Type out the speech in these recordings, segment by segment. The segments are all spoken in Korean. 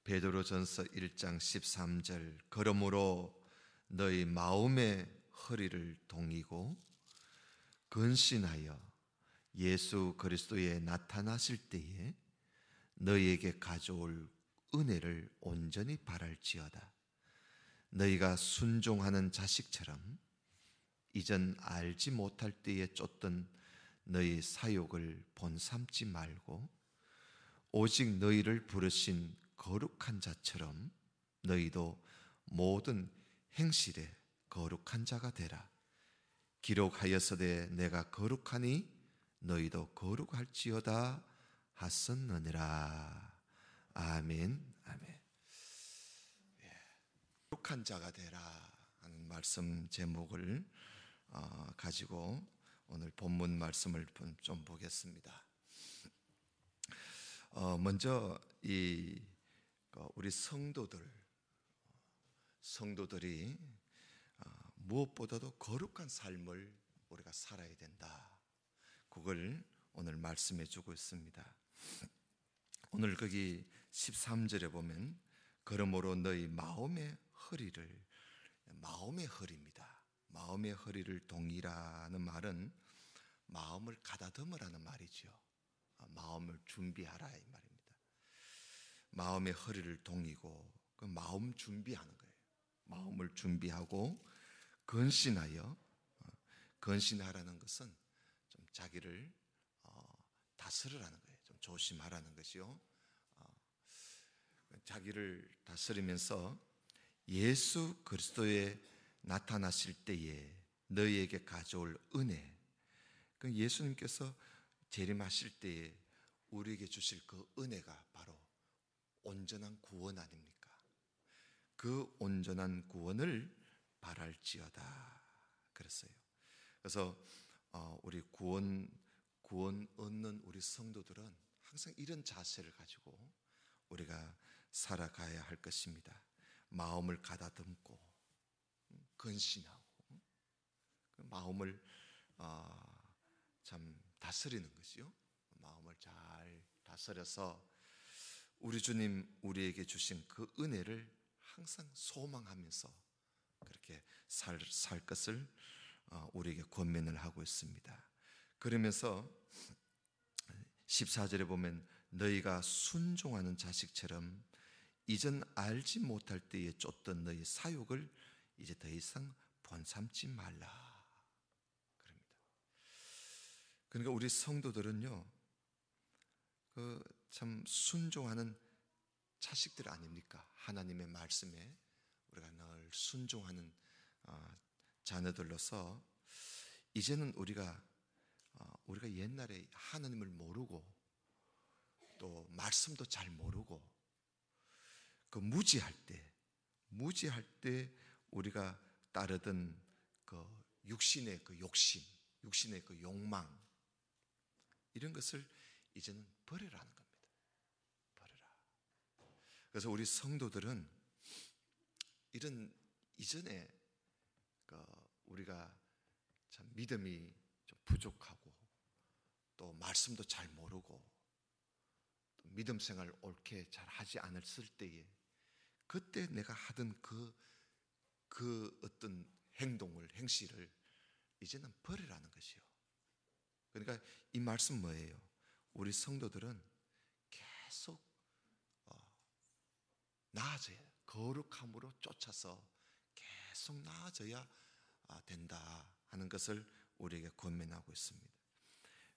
베드로전서 1장 13절 그러므로 너희 마음의 허리를 동이고 근신하여 예수 그리스도에 나타나실 때에 너희에게 가져올 은혜를 온전히 바랄지어다. 너희가 순종하는 자식처럼 이전 알지 못할 때에 쫓던 너희 사욕을 본삼지 말고 오직 너희를 부르신 거룩한 자처럼 너희도 모든 행실에 거룩한 자가 되라. 기록하였으되 내가 거룩하니 너희도 거룩할지어다 하셨느니라. 아멘. 아멘. 거룩한 자가 되라 하는 말씀 제목을 가지고 오늘 본문 말씀을 좀 보겠습니다. 먼저 우리 성도들이 무엇보다도 거룩한 삶을 우리가 살아야 된다. 그걸 오늘 말씀해 주고 있습니다. 오늘 거기 13절에 보면 그러므로 너희 마음의 허리입니다. 마음의 허리를 동이라는 말은 마음을 가다듬으라는 말이죠. 마음을 준비하라 이 말입니다. 마음의 허리를 동이고 그 마음 준비하는 거예요. 마음을 준비하고 근신하라는 것은 좀 자기를 다스리라는 거예요. 좀 조심하라는 것이요. 자기를 다스리면서 예수 그리스도에 나타나실 때에 너희에게 가져올 은혜, 그 예수님께서 재림하실 때에 우리에게 주실 그 은혜가 바로 온전한 구원 아닙니까? 그 온전한 구원을 바랄지어다 그랬어요. 그래서 우리 구원 얻는 우리 성도들은 항상 이런 자세를 가지고 우리가 살아가야 할 것입니다. 마음을 가다듬고 근신하고 마음을 참 다스리는 것이요. 마음을 잘 다스려서 우리 주님 우리에게 주신 그 은혜를 항상 소망하면서 그렇게 살 것을 우리에게 권면을 하고 있습니다. 그러면서 14절에 보면 너희가 순종하는 자식처럼 이전 알지 못할 때에 쫓던 너희 사욕을 이제 더 이상 본삼지 말라 그럽니다. 그러니까 우리 성도들은요, 참 순종하는 자식들 아닙니까? 하나님의 말씀에 우리가 늘 순종하는 자녀들로서 이제는 우리가 옛날에 하나님을 모르고 또 말씀도 잘 모르고 그 무지할 때 우리가 따르던 그 육신의 그 욕심, 육신의 그 욕망 이런 것을 이제는 버리라는 겁니다. 버려라. 그래서 우리 성도들은 이런 이전에 우리가 참 믿음이 좀 부족하고 또 말씀도 잘 모르고 또 믿음 생활 옳게 잘 하지 않았을 때에 그때 내가 하던 그 어떤 행실을 이제는 버리라는 것이요. 그러니까 이 말씀 뭐예요? 우리 성도들은 계속 나아져야 거룩함으로 쫓아서 계속 나아져야 된다 하는 것을 우리에게 권면하고 있습니다.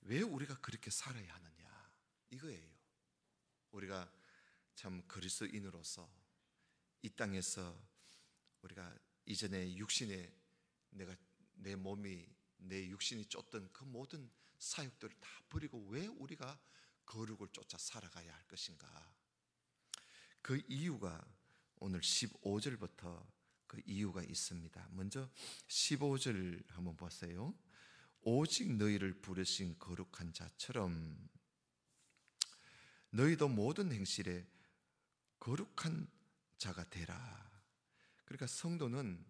왜 우리가 그렇게 살아야 하느냐 이거예요. 우리가 참 그리스도인으로서 이 땅에서 우리가 이전에 내 육신이 쫓던 그 모든 사역들을 다 버리고 왜 우리가 거룩을 쫓아 살아가야 할 것인가? 그 이유가 오늘 15절부터 그 이유가 있습니다. 먼저 15절 한번 보세요. 오직 너희를 부르신 거룩한 자처럼 너희도 모든 행실에 거룩한 자가 되라. 그러니까 성도는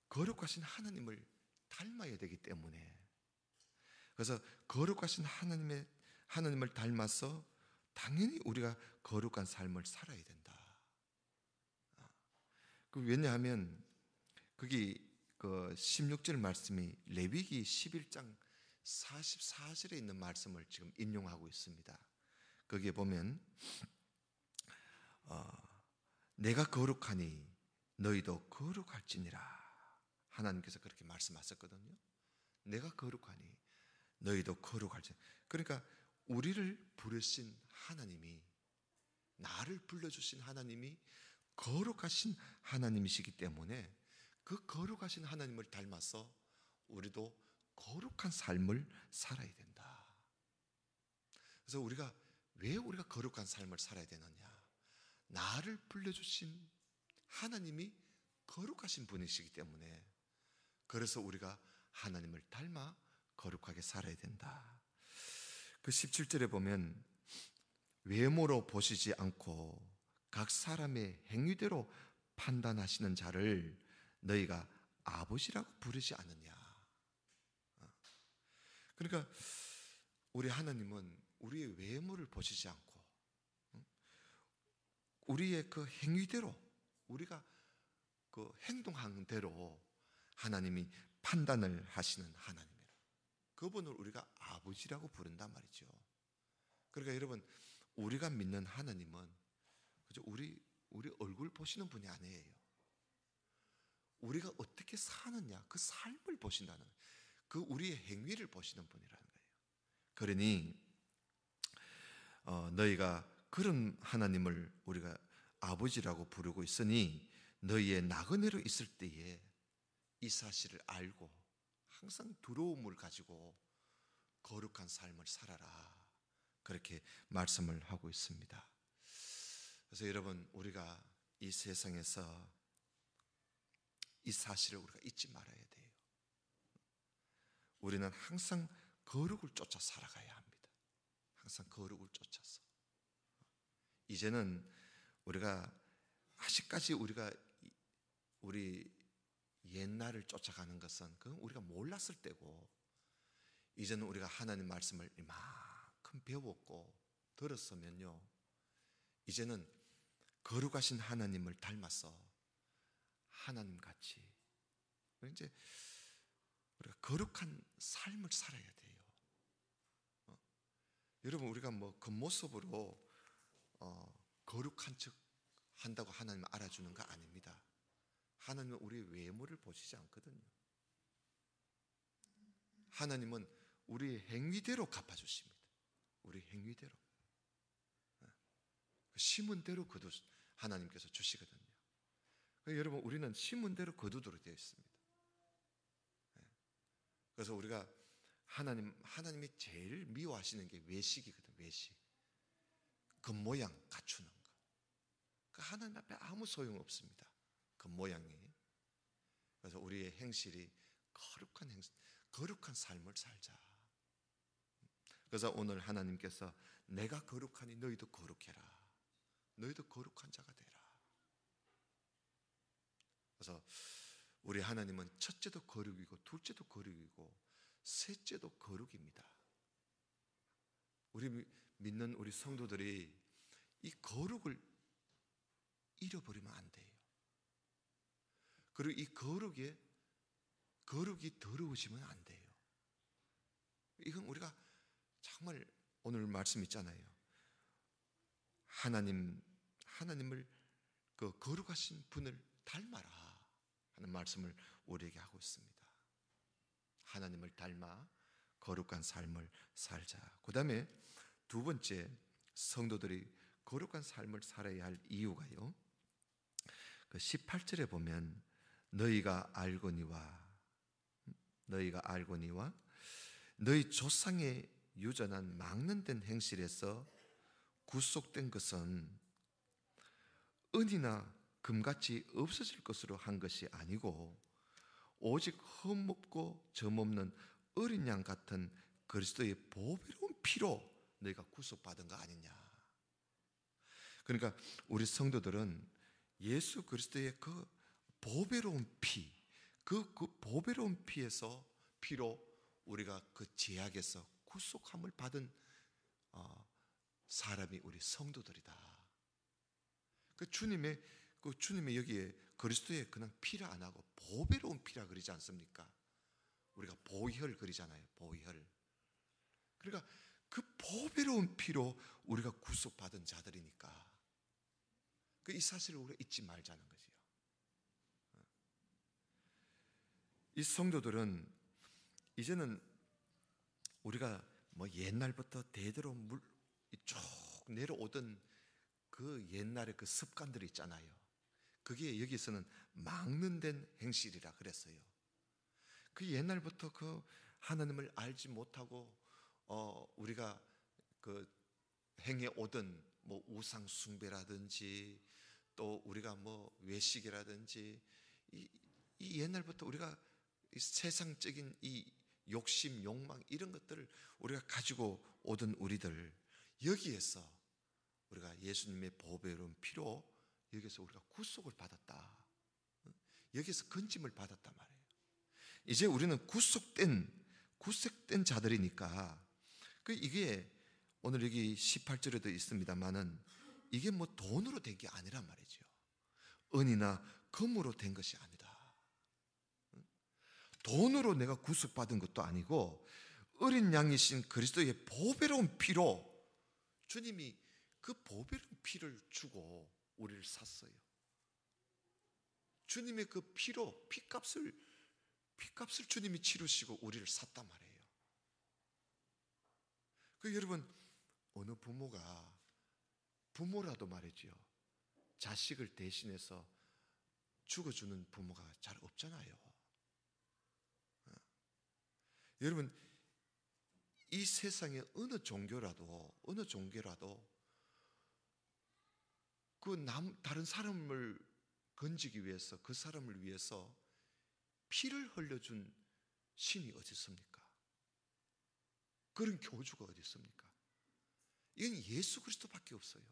거룩하신 하나님을 닮아야 되기 때문에, 그래서 거룩하신 하나님을 닮아서 당연히 우리가 거룩한 삶을 살아야 된다. 왜냐하면 거기 그 16절 말씀이 레위기 11장 44절에 있는 말씀을 지금 인용하고 있습니다. 거기에 보면 내가 거룩하니 너희도 거룩할지니라. 하나님께서 그렇게 말씀하셨거든요. 내가 거룩하니 너희도 거룩할지니라. 그러니까 우리를 부르신 하나님이, 나를 불러주신 하나님이 거룩하신 하나님이시기 때문에 그 거룩하신 하나님을 닮아서 우리도 거룩한 삶을 살아야 된다. 그래서 왜 우리가 거룩한 삶을 살아야 되느냐? 나를 불러주신 하나님이 거룩하신 분이시기 때문에, 그래서 우리가 하나님을 닮아 거룩하게 살아야 된다. 그 17절에 보면 외모로 보시지 않고 각 사람의 행위대로 판단하시는 자를 너희가 아버지라고 부르지 않느냐. 그러니까 우리 하나님은 우리의 외모를 보시지 않고 우리의 그 행위대로, 우리가 그 행동하는 대로 하나님이 판단을 하시는 하나님이라. 그분을 우리가 아버지라고 부른단 말이죠. 그러니까 여러분, 우리가 믿는 하나님은 그저 우리 얼굴 보시는 분이 아니에요. 우리가 어떻게 사느냐, 그 삶을 보신다는, 그 우리의 행위를 보시는 분이라는 거예요. 그러니 너희가 그런 하나님을 우리가 아버지라고 부르고 있으니 너희의 나그네로 있을 때에 이 사실을 알고 항상 두려움을 가지고 거룩한 삶을 살아라. 그렇게 말씀을 하고 있습니다. 그래서 여러분, 우리가 이 세상에서 이 사실을 우리가 잊지 말아야 돼요. 우리는 항상 거룩을 쫓아 살아가야 합니다. 항상 거룩을 쫓아서. 이제는 우리가 아직까지 우리 옛날을 쫓아가는 것은 그건 우리가 몰랐을 때고, 이제는 우리가 하나님 말씀을 이만큼 배웠고 들었으면요, 이제는 거룩하신 하나님을 닮아서 하나님같이 이제 우리가 거룩한 삶을 살아야 돼요. 여러분, 우리가 뭐 겉모습으로 거룩한 척 한다고 하나님을 알아주는 거 아닙니다. 하나님은 우리의 외모를 보시지 않거든요. 하나님은 우리의 행위대로 갚아주십니다. 우리 행위대로. 심은 대로 거두 하나님께서 주시거든요. 여러분, 우리는 심은 대로 거두도록 되어 있습니다. 그래서 우리가 하나님이 제일 미워하시는 게 외식이거든. 외식. 겉모양 갖추는 거. 그 하나님 앞에 아무 소용 없습니다. 겉모양이. 그래서 우리의 행실이 거룩한 삶을 살자. 그래서 오늘 하나님께서 내가 거룩하니 너희도 거룩해라. 너희도 거룩한 자가 되라. 그래서 우리 하나님은 첫째도 거룩이고 둘째도 거룩이고 셋째도 거룩입니다. 우리 믿는 우리 성도들이 이 거룩을 잃어버리면 안 돼요. 그리고 이 거룩이 더러워지면 안 돼요. 이건 우리가 정말 오늘 말씀 있잖아요. 하나님을 그 거룩하신 분을 닮아라 하는 말씀을 우리에게 하고 있습니다. 하나님을 닮아 거룩한 삶을 살자. 그 다음에 두 번째, 성도들이 거룩한 삶을 살아야 할 이유가요, 그 18절에 보면 너희가 알거니와 너희 조상의 유전한 망론된 행실에서 구속된 것은 은이나 금같이 없어질 것으로 한 것이 아니고 오직 흠없고 점없는 어린 양 같은 그리스도의 보배로운 피로 너희가 구속받은 거 아니냐. 그러니까 우리 성도들은 예수 그리스도의 그 보배로운 피, 그 보배로운 피로 우리가 그 죄악에서 구속함을 받은 사람이 우리 성도들이다. 주님의 여기에 그리스도의 그냥 피라 안 하고 보배로운 피라 그러지 않습니까? 우리가 보혈 그리잖아요. 보혈. 그러니까 그 보배로운 피로 우리가 구속받은 자들이니까 이 사실을 우리가 잊지 말자는 거지요. 이 성도들은 이제는 우리가 옛날부터 대대로 쭉 내려오던 그 옛날의 그 습관들이 있잖아요. 그게 여기서는 막는된 행실이라 그랬어요. 그 옛날부터 그 하나님을 알지 못하고 우리가 그 행해 오던 우상 숭배라든지 또 우리가 외식이라든지 이 옛날부터 우리가 이 세상적인 이 욕심, 욕망 이런 것들을 우리가 가지고 오던 우리들, 여기에서 우리가 예수님의 보배로운 피로 여기서 우리가 구속을 받았다. 여기서 건짐을 받았단 말이에요. 이제 우리는 구속된 자들이니까 이게 오늘 여기 18절에도 있습니다만은 이게 돈으로 된 게 아니란 말이죠. 은이나 금으로 된 것이 아니다. 돈으로 내가 구속받은 것도 아니고 어린 양이신 그리스도의 보배로운 피로 주님이 그 보배로운 피를 주고 우리를 샀어요. 주님의 그 피로 피값을 주님이 치르시고 우리를 샀단 말이에요. 여러분, 어느 부모라도 말이죠, 자식을 대신해서 죽어주는 부모가 잘 없잖아요. 여러분, 이 세상에 어느 종교라도 다른 사람을 건지기 위해서, 그 사람을 위해서 피를 흘려준 신이 어디 있습니까? 그런 교주가 어디 있습니까? 이건 예수 그리스도밖에 없어요.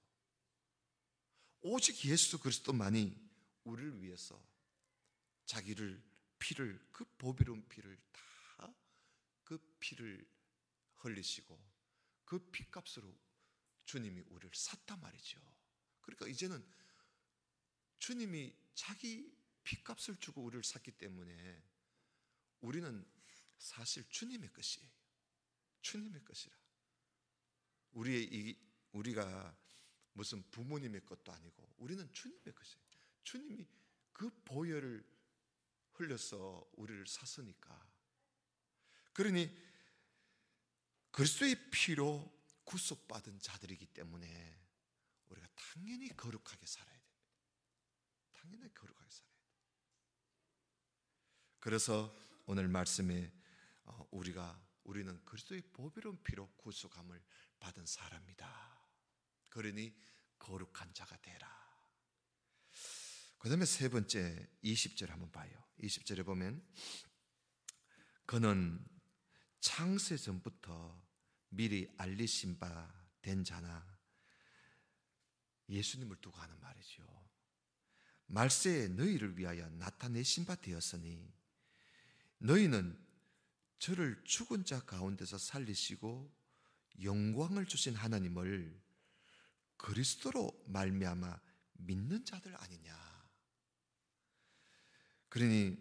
오직 예수 그리스도만이 우리를 위해서 자기를 그 보배로운 피를 다 그 피를 흘리시고 그 피값으로 주님이 우리를 샀단 말이죠. 그러니까 이제는 주님이 자기 피값을 주고 우리를 샀기 때문에 우리는 사실 주님의 것이에요. 주님의 것이라. 우리가 무슨 부모님의 것도 아니고 우리는 주님의 것이에요. 주님이 그 보혈을 흘려서 우리를 샀으니까. 그러니 그리스도의 피로 구속받은 자들이기 때문에 우리가 당연히 거룩하게 살아야 됩니다. 당연히 거룩하게 살아야 돼요. 그래서 오늘 말씀에 우리는 그리스도의 보배로운 피로 구속함을 받은 사람이다. 그러니 거룩한 자가 되라. 그 다음에 세 번째 20절 한번 봐요. 20절에 보면 그는 창세 전부터 미리 알리신 바 된 자나, 예수님을 두고 하는 말이죠. 말세에 너희를 위하여 나타내신 바 되었으니 너희는 저를 죽은 자 가운데서 살리시고 영광을 주신 하나님을 그리스도로 말미암아 믿는 자들 아니냐. 그러니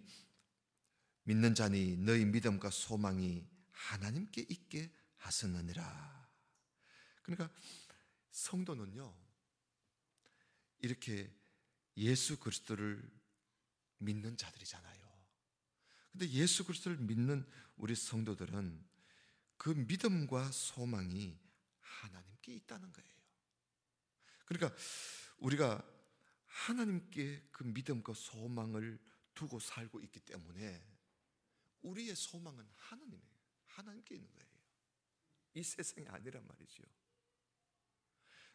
믿는 자니 너희 믿음과 소망이 하나님께 있게 하셨느니라. 그러니까 성도는요, 이렇게 예수 그리스도를 믿는 자들이잖아요. 근데 예수 그리스도를 믿는 우리 성도들은 그 믿음과 소망이 하나님께 있다는 거예요. 그러니까 우리가 하나님께 그 믿음과 소망을 두고 살고 있기 때문에 우리의 소망은 하나님이에요. 하나님께 있는 거예요. 이 세상이 아니란 말이죠.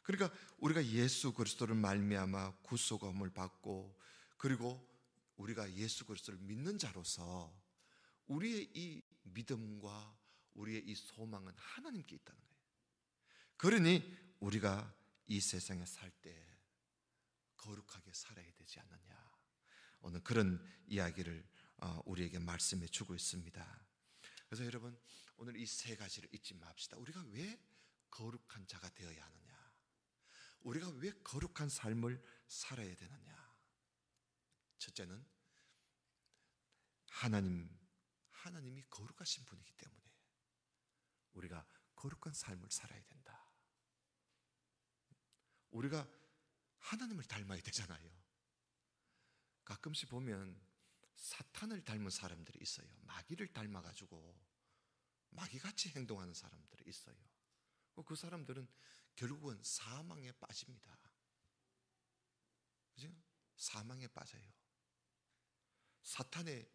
그러니까 우리가 예수 그리스도를 말미암아 구속함을 받고, 그리고 우리가 예수 그리스도를 믿는 자로서 우리의 이 믿음과 우리의 이 소망은 하나님께 있다는 거예요. 그러니 우리가 이 세상에 살 때 거룩하게 살아야 되지 않느냐. 오늘 그런 이야기를 우리에게 말씀해 주고 있습니다. 그래서 여러분, 오늘 이 세 가지를 잊지 맙시다. 우리가 왜 거룩한 자가 되어야 하느냐? 우리가 왜 거룩한 삶을 살아야 되느냐? 첫째는 하나님이 거룩하신 분이기 때문에 우리가 거룩한 삶을 살아야 된다. 우리가 하나님을 닮아야 되잖아요. 가끔씩 보면 사탄을 닮은 사람들이 있어요. 마귀를 닮아가지고 마귀같이 행동하는 사람들이 있어요. 그 사람들은 결국은 사망에 빠집니다. 그죠? 사망에 빠져요. 사탄의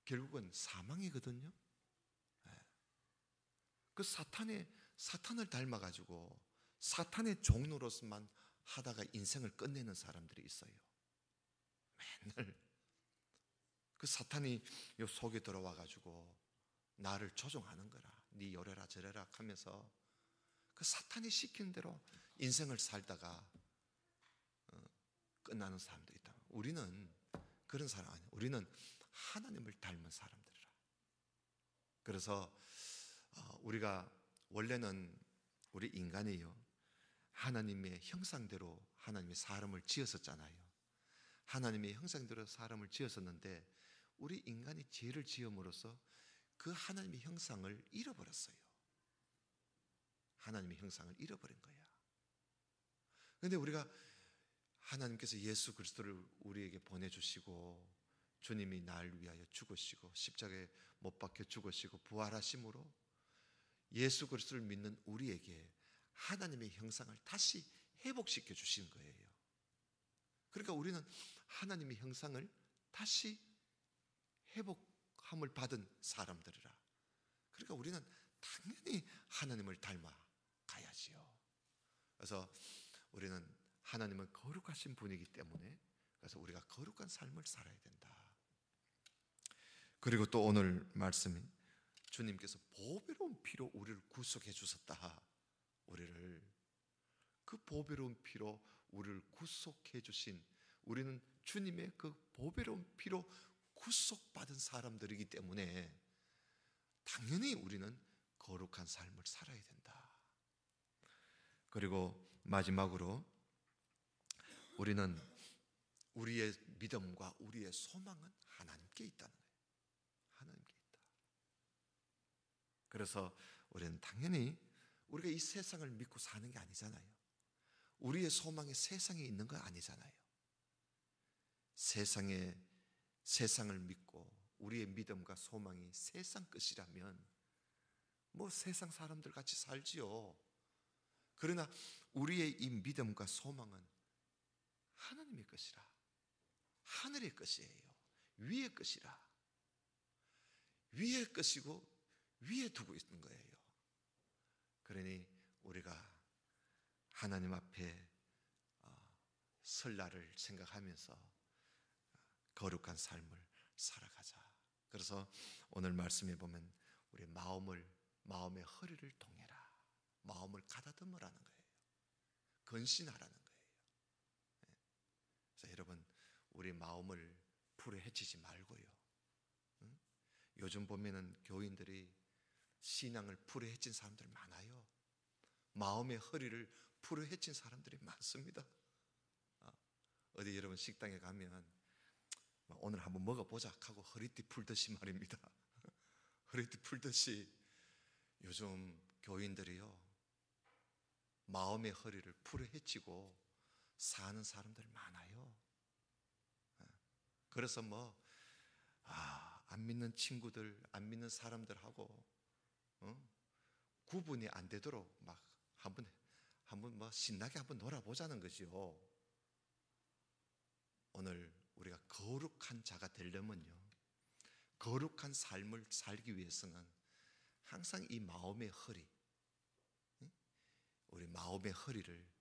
결국은 사망이거든요. 그 사탄을 닮아가지고 사탄의 종로로서만 하다가 인생을 끝내는 사람들이 있어요. 맨날 그 사탄이 요 속에 들어와가지고 나를 조종하는 거라. 네 이래라 저래라 하면서 그 사탄이 시키는 대로 인생을 살다가 끝나는 사람들이 있다. 우리는 그런 사람 아니야. 우리는 하나님을 닮은 사람들이라. 그래서 우리가 원래는 우리 인간이요, 하나님의 형상대로 하나님이 사람을 지었었잖아요. 하나님의 형상대로 사람을 지었었는데 우리 인간이 죄를 지음으로써 그 하나님의 형상을 잃어버렸어요. 하나님의 형상을 잃어버린 거야. 그런데 우리가 하나님께서 예수 그리스도를 우리에게 보내주시고 주님이 날 위하여 죽으시고 십자가에 못 박혀 죽으시고 부활하심으로 예수 그리스도를 믿는 우리에게 하나님의 형상을 다시 회복시켜 주신 거예요. 그러니까 우리는 하나님의 형상을 다시 회복함을 받은 사람들이라. 그러니까 우리는 당연히 하나님을 닮아 가야지요. 그래서 우리는 하나님은 거룩하신 분이기 때문에 그래서 우리가 거룩한 삶을 살아야 된다. 그리고 또 오늘 말씀이 주님께서 보배로운 피로 우리를 구속해 주셨다. 우리를 그 보배로운 피로 우리를 구속해 주신 우리는 주님의 그 보배로운 피로 구속받은 사람들이기 때문에 당연히 우리는 거룩한 삶을 살아야 된다. 그리고 마지막으로 우리는 우리의 믿음과 우리의 소망은 하나님께 있다는 거예요. 하나님께 있다. 그래서 우리는 당연히 우리가 이 세상을 믿고 사는 게 아니잖아요. 우리의 소망이 세상에 있는 거 아니잖아요. 세상을 믿고 우리의 믿음과 소망이 세상 것이라면 뭐 세상 사람들 같이 살지요. 그러나 우리의 이 믿음과 소망은 하나님의 것이라. 하늘의 것이에요. 위의 것이라. 위의 것이고 위에 두고 있는 거예요. 그러니 우리가 하나님 앞에 설날을 생각하면서 거룩한 삶을 살아가자. 그래서 오늘 말씀에 보면 우리 마음의 허리를 동해라. 마음을 가다듬으라는 거예요. 건신하라는 거예요. 그래서 여러분 우리 마음을 풀에 헤치지 말고요. 응? 요즘 보면은 교인들이 신앙을 풀에 헤친 사람들 많아요. 마음의 허리를 풀에 헤친 사람들이 많습니다. 어디 여러분 식당에 가면 오늘 한번 먹어보자 하고 허리띠 풀듯이 말입니다. 허리띠 풀듯이 요즘 교인들이요 마음의 허리를 풀에 헤치고 사는 사람들 많아요. 그래서 안 믿는 친구들, 안 믿는 사람들하고 구분이 안 되도록 막 한번 신나게 한번 놀아보자는 거지요. 오늘 우리가 거룩한 자가 되려면요, 거룩한 삶을 살기 위해서는 항상 이 마음의 허리, 우리 마음의 허리를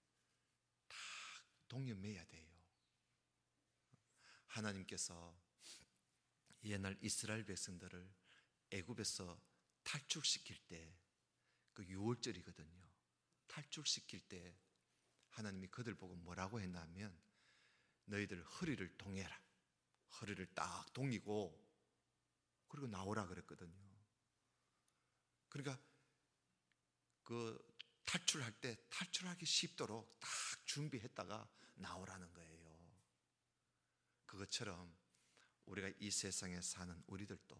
다 동여매야 돼요. 하나님께서 옛날 이스라엘 백성들을 애굽에서 탈출시킬 때 그 6월절이거든요. 탈출시킬 때 하나님이 그들 보고 뭐라고 했냐면 너희들 허리를 동여라. 허리를 딱 동이고 그리고 나오라 그랬거든요. 그러니까 그 탈출할 때 탈출하기 쉽도록 딱 준비했다가 나오라는 거예요. 그것처럼 우리가 이 세상에 사는 우리들도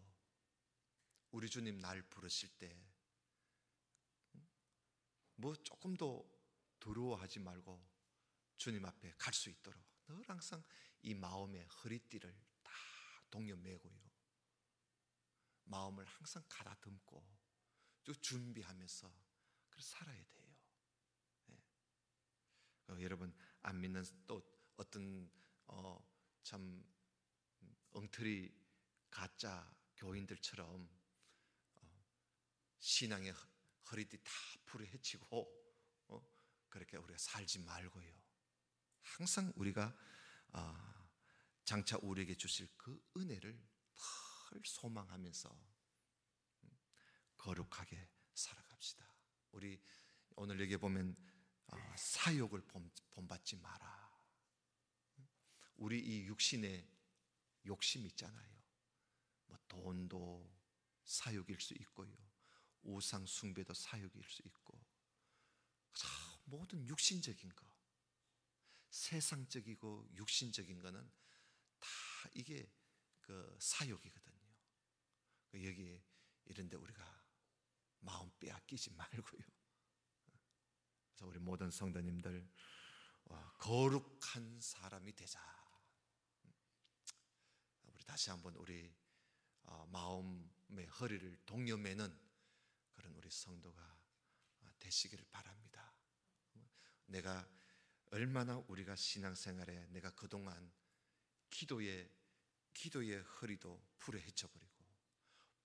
우리 주님 날 부르실 때 뭐 조금도 두려워하지 말고 주님 앞에 갈 수 있도록 늘 항상 이 마음의 허리띠를 다 동여매고요, 마음을 항상 가다듬고 준비하면서 그렇게 살아야 돼요. 네. 여러분, 안 믿는 또 어떤 참 엉터리 가짜 교인들처럼 신앙의 허리띠 다 풀어헤치고 그렇게 우리가 살지 말고요, 항상 우리가 장차 우리에게 주실 그 은혜를 늘 소망하면서 거룩하게 살아갑시다. 우리 오늘 여기 보면 사욕을 본받지 마라. 우리 이 육신에 욕심 있잖아요. 뭐 돈도 사욕일 수 있고요, 우상 숭배도 사욕일 수 있고, 모든 육신적인 거, 세상적이고 육신적인 거는 다 이게 그 사욕이거든요. 여기 이런데 우리가 마음 빼앗기지 말고요. 그래서 우리 모든 성도님들 거룩한 사람이 되자. 우리 다시 한번 우리 마음의 허리를 동여매는 그런 우리 성도가 되시기를 바랍니다. 내가 얼마나 우리가 신앙생활에 내가 그동안 기도의 허리도 풀어헤쳐버리고,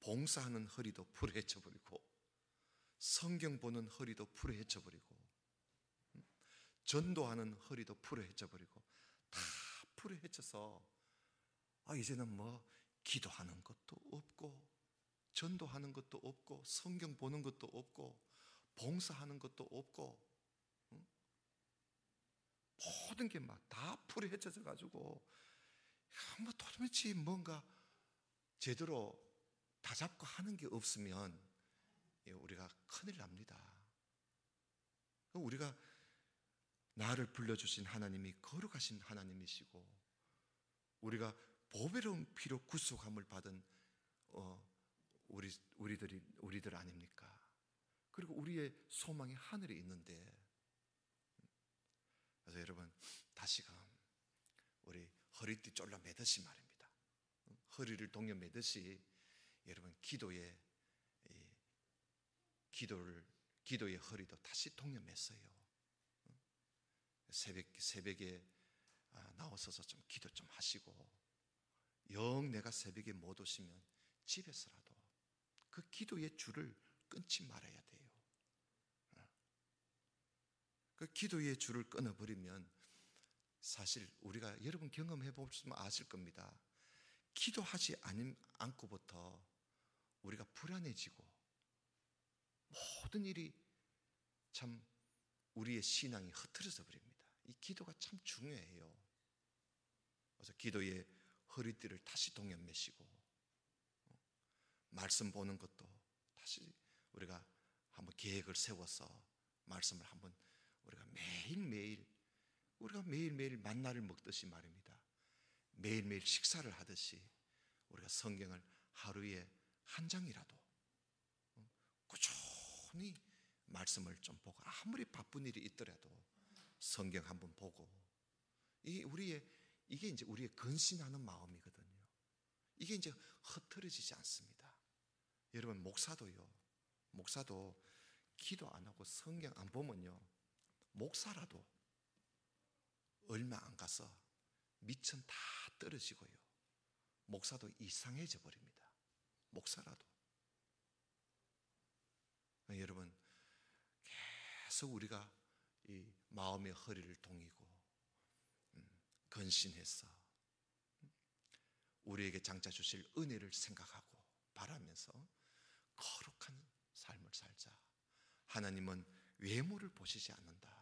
봉사하는 허리도 풀어헤쳐버리고, 성경 보는 허리도 풀어헤쳐버리고, 전도하는 허리도 풀어헤쳐버리고, 다 풀어헤쳐서 이제는 뭐 기도하는 것도 없고, 전도하는 것도 없고, 성경 보는 것도 없고, 봉사하는 것도 없고, 모든 게 막 다 풀어헤쳐져 가지고 뭐 도대체 뭔가 제대로 다잡고 하는 게 없으면 우리가 큰일 납니다. 우리가 나를 불러주신 하나님이 거룩하신 하나님이시고, 우리가 보배로운 피로 구속함을 받은 우리들 아닙니까? 그리고 우리의 소망이 하늘에 있는데, 그래서 여러분, 다시금 우리 허리띠 졸라 매듯이 말입니다, 허리를 동여 매듯이 여러분 기도의 허리도 다시 동여 맸어요. 새벽에 나오셔서 좀 기도 좀 하시고, 영 내가 새벽에 못 오시면 집에서라도 그 기도의 줄을 끊지 말아야 돼요. 그 기도의 줄을 끊어버리면 사실 우리가, 여러분 경험해 보시면 아실 겁니다. 기도하지 않고부터 우리가 불안해지고 모든 일이 참 우리의 신앙이 흐트러져 버립니다. 이 기도가 참 중요해요. 그래서 기도의 허리띠를 다시 동여매시고, 말씀 보는 것도 다시 우리가 한번 계획을 세워서 말씀을 한번 우리가 매일매일 만나를 먹듯이 말입니다, 매일매일 식사를 하듯이 우리가 성경을 하루에 한 장이라도 꾸준히 말씀을 좀 보고, 아무리 바쁜 일이 있더라도 성경 한번 보고, 이게 이제 우리의 근신하는 마음이거든요. 이게 이제 흐트러지지 않습니다. 여러분, 목사도 기도 안 하고 성경 안 보면요, 목사라도 얼마 안 가서 미천 다 떨어지고요, 목사도 이상해져 버립니다. 목사라도. 여러분, 계속 우리가 이 마음의 허리를 동이고 근신해서 우리에게 장차 주실 은혜를 생각하고 바라면서 거룩한 삶을 살자. 하나님은 외모를 보시지 않는다.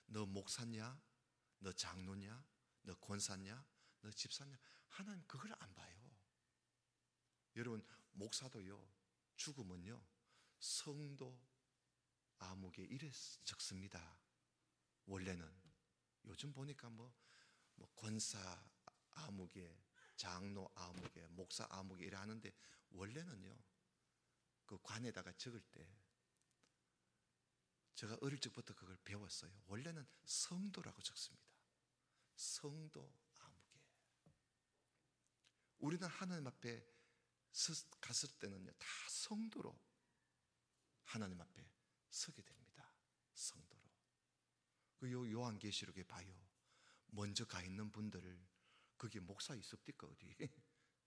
너 목사냐? 너 장로냐? 너 권사냐? 너 집사냐? 하나님 그걸 안 봐요. 여러분, 목사도요, 죽으면요, 성도 아무개 이래 적습니다. 원래는 요즘 보니까 뭐 권사 아무개, 장로 아무개, 목사 아무개 이래 하는데 원래는요 그 관에다가 적을 때 제가 어릴 적부터 그걸 배웠어요. 원래는 성도라고 적습니다. 성도 아무개. 우리는 하나님 앞에 갔을 때는요 다 성도로 하나님 앞에 서게 됩니다. 성도로. 그 요한계시록에 봐요. 먼저 가 있는 분들을 거기 목사 있습니까 어디?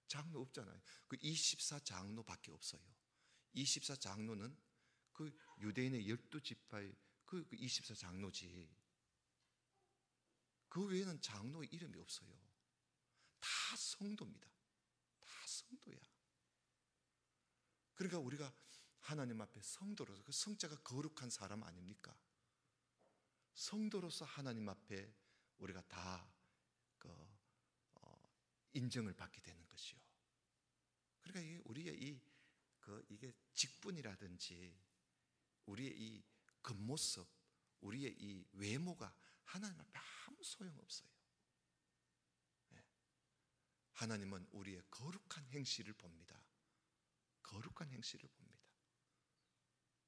장로 없잖아요. 그 24장로밖에 없어요. 24장로는 그 유대인의 12지파의 그 24장로지. 그 외에는 장로 이름이 없어요. 다 성도입니다. 다 성도야. 그러니까 우리가 하나님 앞에 성도로서, 그 성자가 거룩한 사람 아닙니까? 성도로서 하나님 앞에 우리가 다 인정을 받게 되는 것이요. 그러니까 우리의 이게 직분이라든지 우리의 이 겉모습, 우리의 이 외모가 하나님 앞에 아무 소용없어요. 하나님은 우리의 거룩한 행실을 봅니다. 거룩한 행실을 봅니다.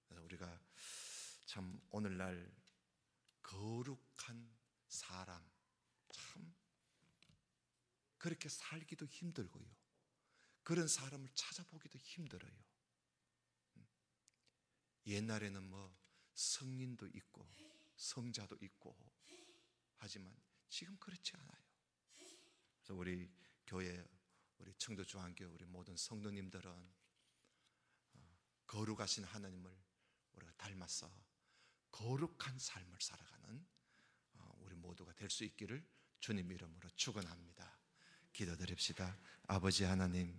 그래서 우리가 참 오늘날 거룩한 사람, 참 그렇게 살기도 힘들고요. 그런 사람을 찾아보기도 힘들어요. 옛날에는 뭐 성인도 있고 성자도 있고 하지만 지금 그렇지 않아요. 그래서 우리 교회, 우리 청도중앙교회 우리 모든 성도님들은 거룩하신 하나님을 우리가 닮아서 거룩한 삶을 살아가는 우리 모두가 될 수 있기를 주님 이름으로 축원합니다. 기도드립시다. 아버지 하나님,